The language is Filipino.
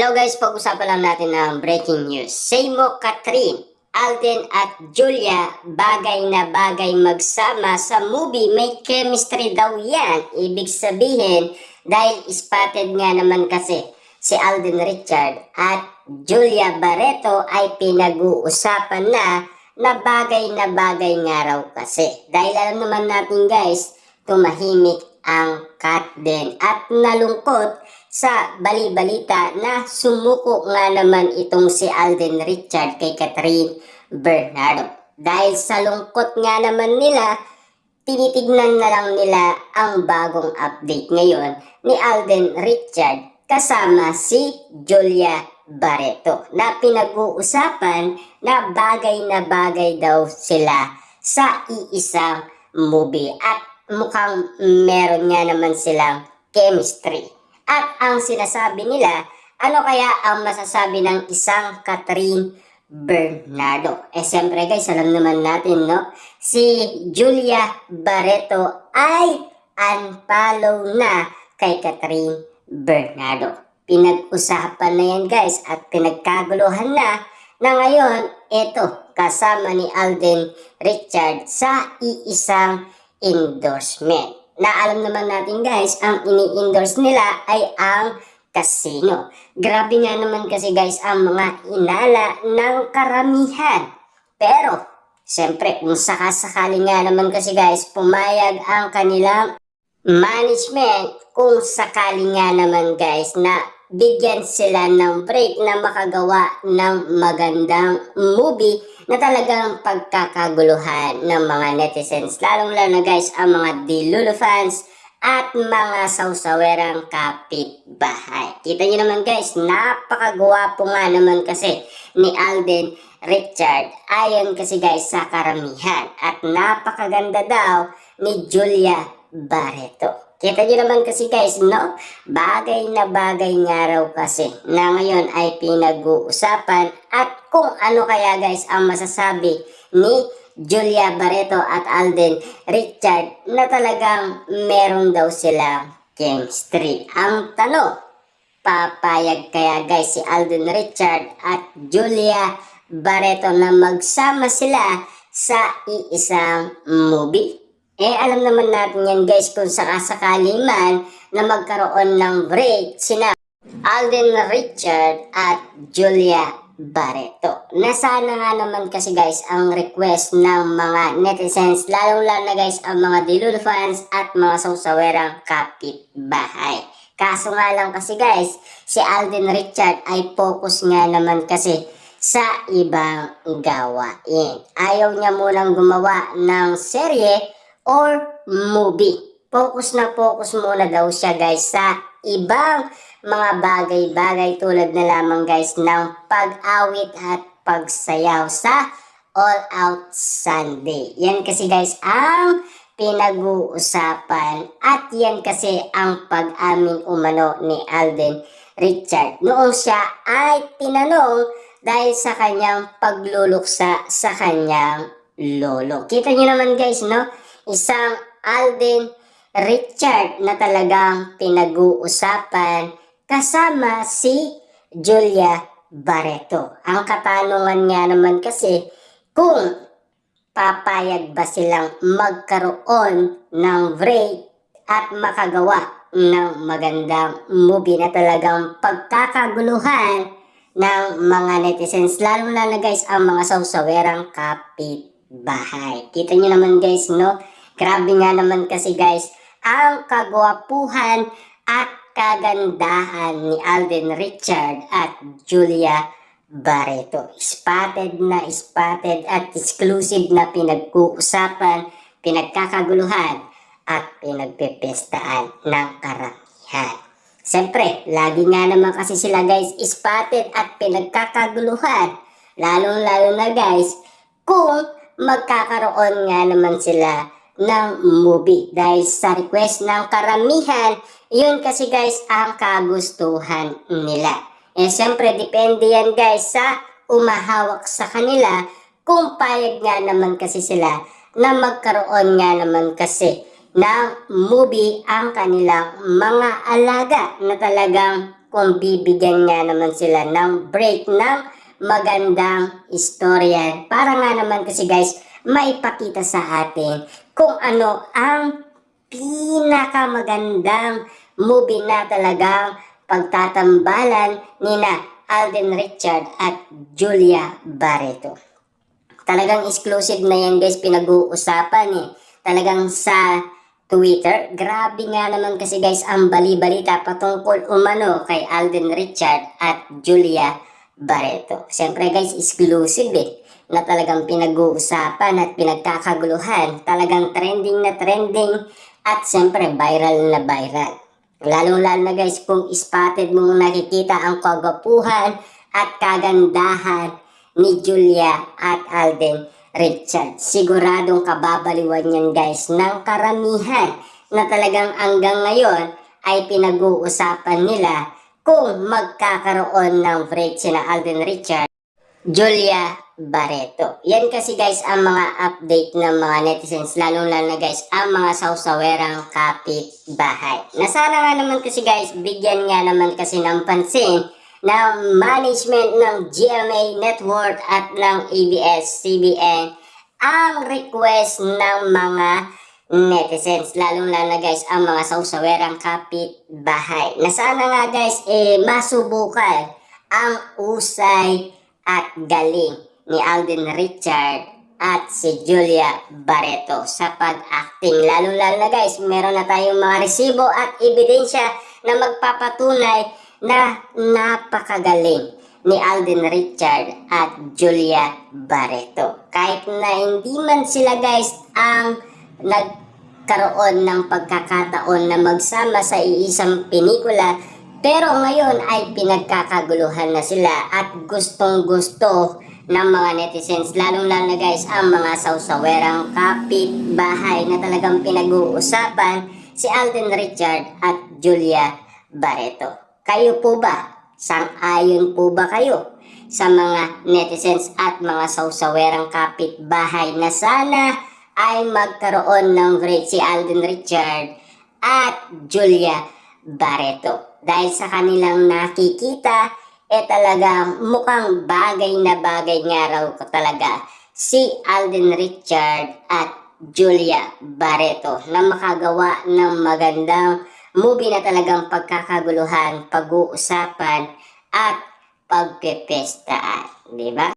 Hello guys, pag-usapan lang natin ng breaking news. Seymour Catherine, Alden at Julia, bagay na bagay magsama sa movie. May chemistry daw yan. Ibig sabihin, dahil spotted nga naman kasi si Alden Richard at Julia Barreto ay pinag-uusapan na bagay nga raw kasi. Dahil alam naman natin guys, tumahimik ang Kat din at nalungkot sa bali-balita na sumuko nga naman itong si Alden Richard kay Catherine Bernardo. Dahil sa lungkot nga naman nila, tinitignan na lang nila ang bagong update ngayon ni Alden Richard kasama si Julia Barreto na pinag-uusapan na bagay daw sila sa iisang movie at mukhang meron nga naman silang chemistry. At ang sinasabi nila, ano kaya ang masasabi ng isang Catherine Bernardo? Siyempre guys, alam naman natin, no? Si Julia Barreto ay unfollow na kay Catherine Bernardo. Pinag-usapan na yan guys at pinagkaguluhan na ngayon, ito, kasama ni Alden Richard sa iisang endorsement. Na alam naman natin guys, ang ini-endorse nila ay ang casino. Grabe nga naman kasi guys ang mga inala ng karamihan. Pero, siyempre kung sakasakali nga naman kasi guys, pumayag ang kanilang management kung sakali nga naman guys na bigyan sila ng break na makagawa ng magandang movie na talagang pagkakaguluhan ng mga netizens, lalong-lalo na guys ang mga Dilulo fans at mga sawsawerang kapitbahay. Kita nyo naman guys, napakagwapo nga naman kasi ni Alden Richard ayon kasi guys sa karamihan at napakaganda daw ni Julia Barreto. Kita nyo naman kasi guys, no? Bagay na bagay nga raw kasi na ngayon ay pinag-uusapan at kung ano kaya guys ang masasabi ni Julia Barreto at Alden Richard na talagang meron daw silang chemistry. Ang tanong, papayag kaya guys si Alden Richard at Julia Barreto na magsama sila sa iisang movie? Alam naman natin yan guys kung sakasakali man na magkaroon ng break sina Alden Richard at Julia Barreto. Nasana nga naman kasi guys ang request ng mga netizens, lalong-lalo na guys ang mga Dilulo fans at mga sawsawerang kapitbahay. Kaso nga lang kasi guys, si Alden Richard ay focus nga naman kasi sa ibang gawain. Ayaw niya munang gumawa ng serye or movie. Focus muna daw siya guys sa ibang mga bagay-bagay tulad na lamang guys ng pag-awit at pagsayaw sa All Out Sunday. Yan kasi guys ang pinag-uusapan at yan kasi ang pag-amin umano ni Alden Richard noong siya ay tinanong dahil sa kanyang pagluluksa sa kanyang lolo. Kita nyo naman guys, no? Isang Alden Richard na talagang pinag-uusapan kasama si Julia Barreto. Ang katanungan nga naman kasi kung papayag ba silang magkaroon ng break at makagawa ng magandang movie na talagang pagkakaguluhan ng mga netizens, lalo na guys ang mga sawsawerang kapitbahay. Kita nyo naman guys, no? Grabe nga naman kasi guys ang kagwapuhan at kagandahan ni Alden Richard at Julia Barreto. Spotted at exclusive na pinag-uusapan, pinagkakaguluhan at pinagpipestaan ng karamihan. Siyempre, lagi nga naman kasi sila guys spotted at pinagkakaguluhan, lalong-lalo na guys kung magkakaroon nga naman sila ng movie dahil sa request ng karamihan. Yun kasi guys ang kagustuhan nila. Siyempre depende yan guys sa umahawak sa kanila kung payag nga naman kasi sila na magkaroon nga naman kasi ng movie ang kanilang mga alaga na talagang kung bibigyan nga naman sila ng break ng magandang istorya para nga naman kasi guys maipakita sa atin kung ano ang pinakamagandang movie na talagang pagtatambalan nina Alden Richard at Julia Barreto. Talagang exclusive na yan guys, pinag-uusapan eh. Talagang sa Twitter, grabe nga naman kasi guys ang bali-balita patungkol umano kay Alden Richard at Julia Barreto. Siyempre guys, exclusive eh, na talagang pinag-uusapan at pinagkakaguluhan. Talagang trending na trending at siyempre viral na viral. Lalong-lalo na guys kung spotted mong nakikita ang kagwapuhan at kagandahan ni Julia at Alden Richard. Siguradong kababaliwan yan guys ng karamihan na talagang hanggang ngayon ay pinag-uusapan nila kung magkakaroon ng break sina Alden Richard, Julia Barreto. Yan kasi guys ang mga update ng mga netizens, lalong lalo na guys ang mga sausawerang kapitbahay. Na sana nga naman kasi guys bigyan nga naman kasi ng pansin ng management ng GMA Network at ng ABS-CBN ang request ng mga netizens, lalong lalo na guys ang mga sausawerang kapitbahay. Na sana nga guys masubukan ang usay at galing ni Alden Richard at si Julia Barreto sa pag-acting. Lalong lalo na guys meron na tayong mga resibo at ebidensya na magpapatunay na napakagaling ni Alden Richard at Julia Barreto. Kahit na hindi man sila guys ang nagkaroon ng pagkakataon na magsama sa iisang pelikula, pero ngayon ay pinagkakaguluhan na sila at gustong-gusto ng mga netizens, lalong-lalo na guys ang mga sausawerang kapitbahay na talagang pinag-uusapan si Alden Richard at Julia Barreto. Kayo po ba? Sang-ayon po ba kayo sa mga netizens at mga sausawerang kapitbahay na sana ay magkaroon ng break si Alden Richard at Julia Barreto? Dahil sa kanilang nakikita, talagang mukhang bagay na bagay nga raw ko talaga si Alden Richard at Julia Barreto na makagawa ng magandang movie na talagang pagkakaguluhan, pag-uusapan at pagpepestaan, di ba?